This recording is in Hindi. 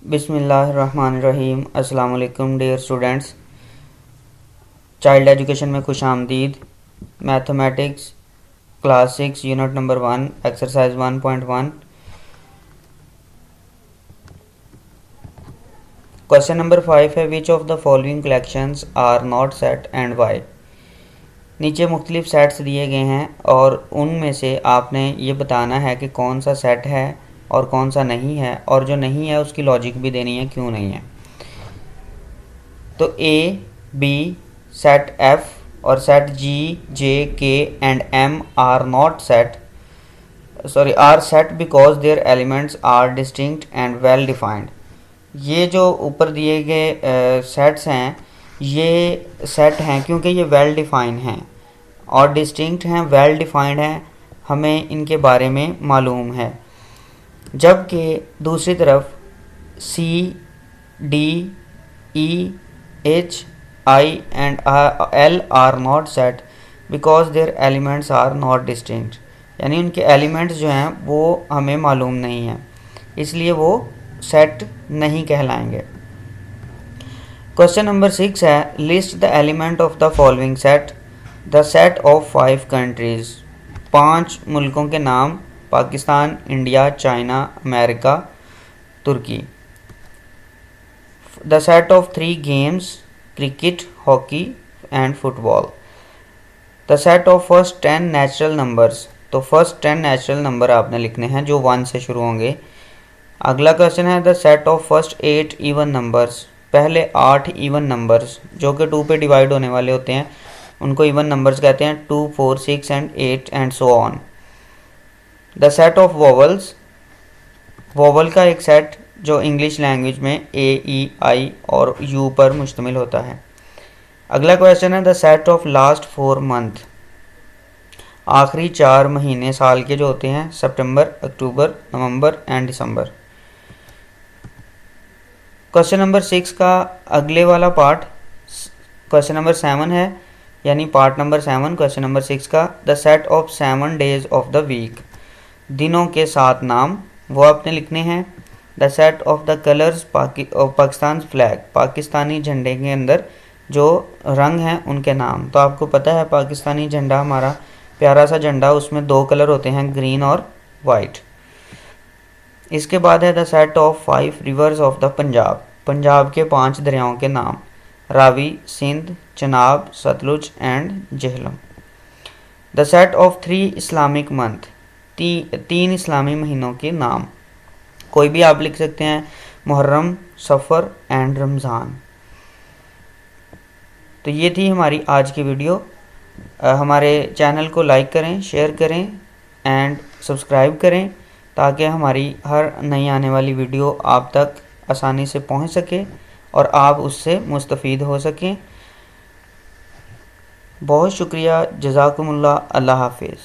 बिस्मिल्लाहिर्रहमानिर्रहीम। अस्सलाम वालेकुम डियर स्टूडेंट्स। चाइल्ड एजुकेशन में खुश आमदीद। Mathematics class 6 unit number 1 exercise 1.1। Question number 5 है, which of the following collections are not set and why. नीचे मुख्तलिफ सेट्स दिए गए हैं और उनमें से आपने ये बताना है कि कौन सा सेट है और कौन सा नहीं है, और जो नहीं है उसकी लॉजिक भी देनी है क्यों नहीं है। तो ए बी सेट एफ और set G J K and M are not set are set because their elements are distinct and well defined. ये जो ऊपर दिए गए सेट्स हैं ये सेट हैं क्योंकि ये वेल डिफाइन हैं और डिस्टिंक्ट हैं, वेल डिफाइंड हैं, हमें इनके बारे में मालूम है। जबकि दूसरी तरफ C D E H I and L are not set because their elements are not distinct, यानी उनके एलिमेंट्स जो हैं वो हमें मालूम नहीं हैं, इसलिए वो सेट नहीं कहलाएंगे। क्वेश्चन नंबर 6 है, list the element of the following set. The set of 5 countries, 5 मुल्कों के नाम, पाकिस्तान, इंडिया, चाइना, अमेरिका, तुर्की। The set of 3 games, cricket, hockey and football. The set of first 10 natural numbers, तो फर्स्ट 10 नेचुरल नंबर आपने लिखने हैं जो 1 से शुरू होंगे। अगला क्वेश्चन है, the set of first 8 even numbers, पहले 8 इवन नंबर्स जो कि 2 पे डिवाइड होने वाले होते हैं उनको इवन नंबर्स कहते हैं, 2 4 6 and 8 and so on. The set of vowels, vowel का एक सेट जो इंग्लिश लैंग्वेज में ए ई आई और यू पर मुश्तमिल होता है। अगला क्वेश्चन है, the set of last 4 month, आखिरी 4 महीने साल के जो होते हैं, सितंबर, अक्टूबर, नवंबर एंड दिसंबर। क्वेश्चन नंबर 6 का अगले वाला पार्ट क्वेश्चन नंबर 7 है, यानी पार्ट नंबर 7 क्वेश्चन नंबर 6 का। The set of 7 days of the week, दिनों के 7 नाम वो आपने लिखने हैं। The set of the colours of Pakistan flag, पाकिस्तानी झंडे के अंदर जो रंग हैं उनके नाम। तो आपको पता है पाकिस्तानी झंडा हमारा प्यारा सा झंडा, उसमें 2 कलर होते हैं, ग्रीन और वाइट। इसके बाद है the set of 5 rivers of the Punjab, Punjab के 5 दरियाओं के नाम, Ravi, Sindh, Chenab, Sutlej and Jhelum. The set of 3 Islamic month, 3 इस्लामी महीनों के नाम, कोई भी आप लिख सकते हैं, मुहर्रम, सफ़र एंड रमज़ान। तो ये थी हमारी आज की वीडियो। हमारे चैनल को लाइक करें, शेयर करें एंड सब्सक्राइब करें ताकि हमारी हर नई आने वाली वीडियो आप तक आसानी से पहुंच सके और आप उससे मुस्तफ़ीद हो सकें। बहुत शुक्रिया, जज़ाकुमुल्लाह, अल्लाह हाफ़िज़।